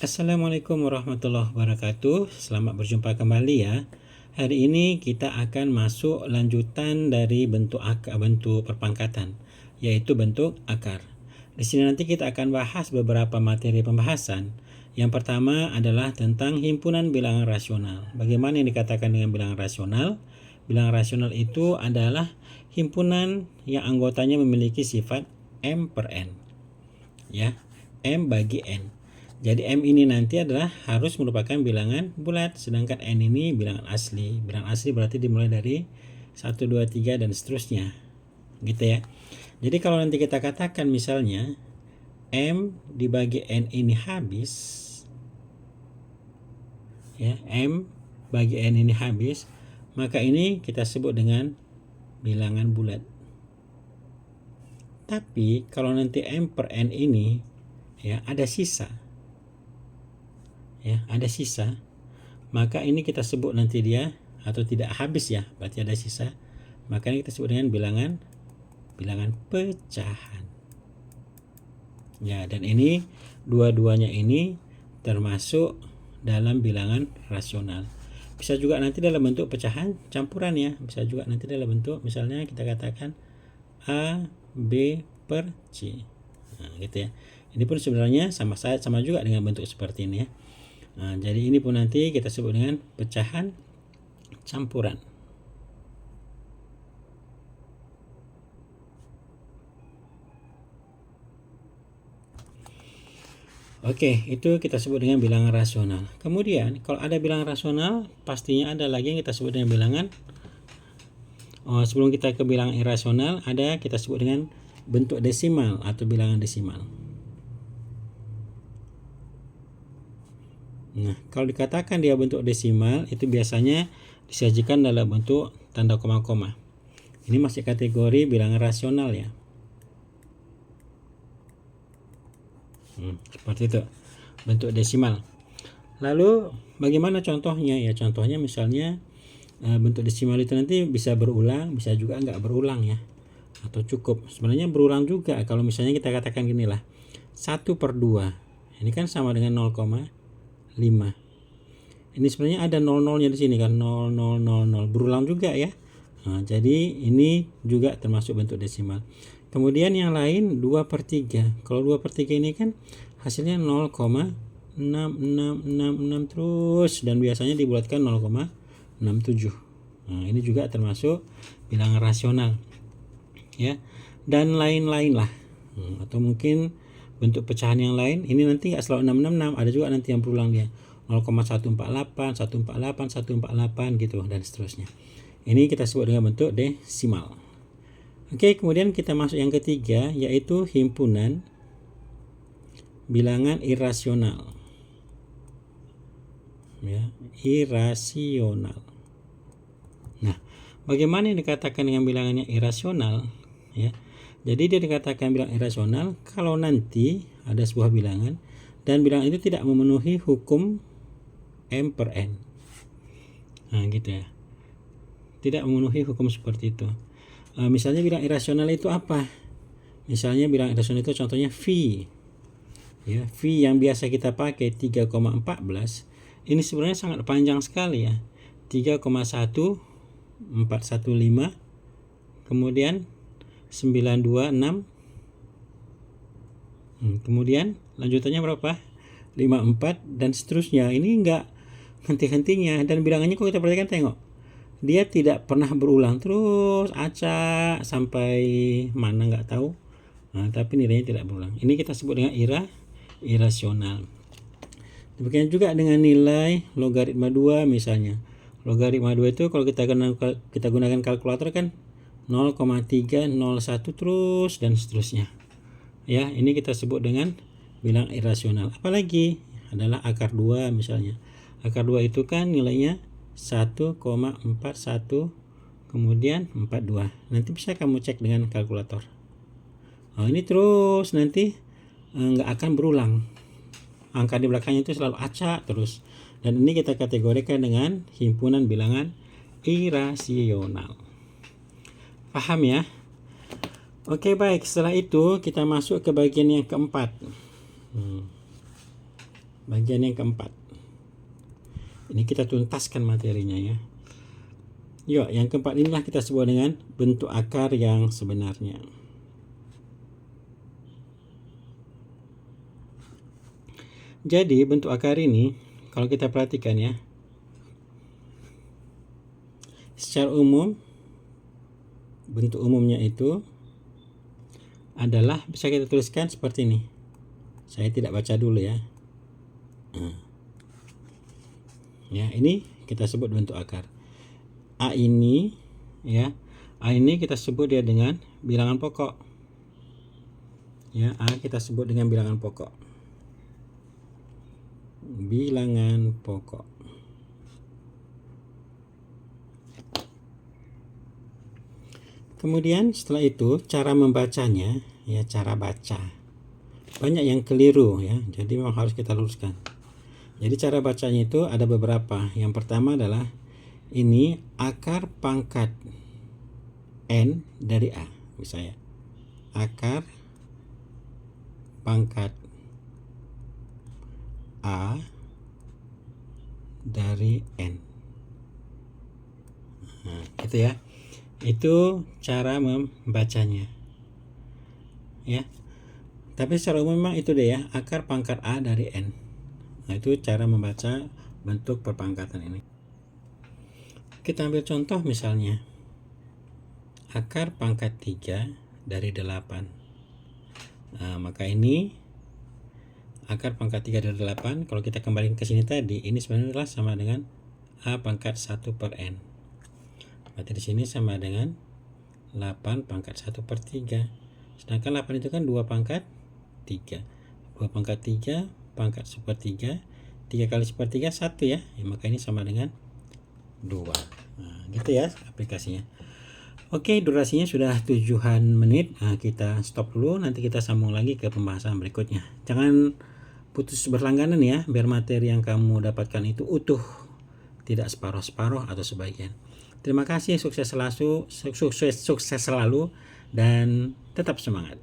Assalamualaikum warahmatullahi wabarakatuh. Selamat berjumpa kembali ya. Hari ini kita akan masuk lanjutan dari bentuk perpangkatan, yaitu bentuk akar. Di sini nanti kita akan bahas beberapa materi pembahasan. Yang pertama adalah tentang himpunan bilangan rasional. Bagaimana yang dikatakan dengan bilangan rasional? Bilangan rasional itu adalah himpunan yang anggotanya memiliki sifat M per N. Ya, M bagi N. Jadi M ini nanti adalah harus merupakan bilangan bulat, sedangkan N ini bilangan asli. Bilangan asli berarti dimulai dari 1, 2, 3 dan seterusnya. Gitu ya. Jadi kalau nanti kita katakan misalnya M dibagi N ini habis, ya, M bagi N ini habis, maka ini kita sebut dengan bilangan bulat. Tapi kalau nanti M per N ini ya ada sisa, ya ada sisa, maka ini kita sebut nanti dia atau tidak habis ya, berarti ada sisa, maka ini kita sebut dengan bilangan pecahan ya. Dan ini dua-duanya ini termasuk dalam bilangan rasional. Bisa juga nanti dalam bentuk pecahan campuran ya, bisa juga nanti dalam bentuk misalnya kita katakan A B per C, nah, gitu ya. Ini pun sebenarnya sama juga dengan bentuk seperti ini ya. Nah, jadi ini pun nanti kita sebut dengan pecahan campuran. Oke, itu kita sebut dengan bilangan rasional. Kemudian kalau ada bilangan rasional, pastinya ada lagi yang kita sebut dengan bilangan. Sebelum kita ke bilangan irasional, ada kita sebut dengan bentuk desimal atau bilangan desimal. Nah, kalau dikatakan dia bentuk desimal, itu biasanya disajikan dalam bentuk tanda koma-koma. Ini masih kategori bilangan rasional ya. Seperti itu, bentuk desimal. Lalu bagaimana contohnya? Ya contohnya misalnya bentuk desimal itu nanti bisa berulang, bisa juga enggak berulang ya, atau cukup. Sebenarnya berulang juga. Kalau misalnya kita katakan gini lah, 1/2 ini kan sama dengan 0,5. Ini sebenarnya ada 00-nya di sini kan, 0000 berulang juga ya. Nah, jadi ini juga termasuk bentuk desimal. Kemudian yang lain 2/3. Kalau 2/3 ini kan hasilnya 0,6666 terus, dan biasanya dibulatkan 0,67. Nah, ini juga termasuk bilangan rasional ya. Dan lain-lain lah. Atau mungkin bentuk pecahan yang lain, ini nanti nggak selalu 666, ada juga nanti yang berulang dia 0,148, 148, 148 gitu dan seterusnya. Ini kita sebut dengan bentuk desimal. Oke, kemudian kita masuk yang ketiga, yaitu himpunan bilangan irasional. Ya, irasional. Nah, bagaimana yang dikatakan dengan bilangannya irasional? Ya, jadi dia dikatakan bilangan irasional kalau nanti ada sebuah bilangan dan bilangan itu tidak memenuhi hukum M per N. Nah, gitu ya. Tidak memenuhi hukum seperti itu. Misalnya bilangan irasional itu apa? Misalnya bilangan irasional itu contohnya V. Ya, V yang biasa kita pakai 3,14. Ini sebenarnya sangat panjang sekali ya. 3,1415 kemudian 926, kemudian lanjutannya berapa? 54 dan seterusnya. Ini enggak henti-hentinya, dan bilangannya kalau kita perhatikan, tengok dia tidak pernah berulang terus acak sampai mana nggak tahu. Nah, tapi nilainya tidak berulang. Ini kita sebut dengan irasional. Demikian juga dengan nilai logaritma 2 misalnya. Logaritma 2 itu kalau kita gunakan kalkulator kan 0,301 terus dan seterusnya. Ya, ini kita sebut dengan bilangan irasional. Apalagi adalah akar 2 misalnya. Akar 2 itu kan nilainya 1,41 kemudian 42. Nanti bisa kamu cek dengan kalkulator. Ini terus nanti nggak akan berulang. Angka di belakangnya itu selalu acak terus. Dan ini kita kategorikan dengan himpunan bilangan irasional. Paham ya? Oke, baik. Setelah itu kita masuk ke bagian yang keempat. bagian yang keempat. Ini kita tuntaskan materinya ya. Yuk, yang keempat inilah kita sebut dengan bentuk akar yang sebenarnya. Jadi bentuk akar ini kalau kita perhatikan ya, secara umum bentuk umumnya itu adalah bisa kita tuliskan seperti ini. Saya tidak baca dulu ya. Ya, ini kita sebut bentuk akar. A ini ya, A ini kita sebut dia dengan bilangan pokok. Ya, A kita sebut dengan bilangan pokok. Bilangan pokok. Kemudian setelah itu cara membacanya ya, cara baca. Banyak yang keliru ya, jadi memang harus kita luruskan. Jadi cara bacanya itu ada beberapa. Yang pertama adalah ini akar pangkat N dari A, misalnya akar pangkat A dari N. Nah, gitu ya. Itu cara membacanya. Ya. Tapi secara umum memang itu deh ya, akar pangkat A dari N. Nah, itu cara membaca bentuk perpangkatan ini. Kita ambil contoh misalnya akar pangkat 3 dari 8. Nah, maka ini akar pangkat 3 dari 8, kalau kita kembali ke sini tadi, ini sebenarnya sama dengan A pangkat 1 per N. Berarti di sini sama dengan 8 pangkat 1 per 3. Sedangkan 8 itu kan 2 pangkat 3. 2 pangkat 3 pangkat 1 per 3. 3 kali 1 per 3 1 ya. Maka ini sama dengan 2. Nah, gitu ya aplikasinya. Oke, durasinya sudah 7 menit. Nah, kita stop dulu, nanti kita sambung lagi ke pembahasan berikutnya. Jangan putus berlangganan ya, biar materi yang kamu dapatkan itu utuh, tidak separuh-separuh atau sebagian. Terima kasih, sukses selalu dan tetap semangat.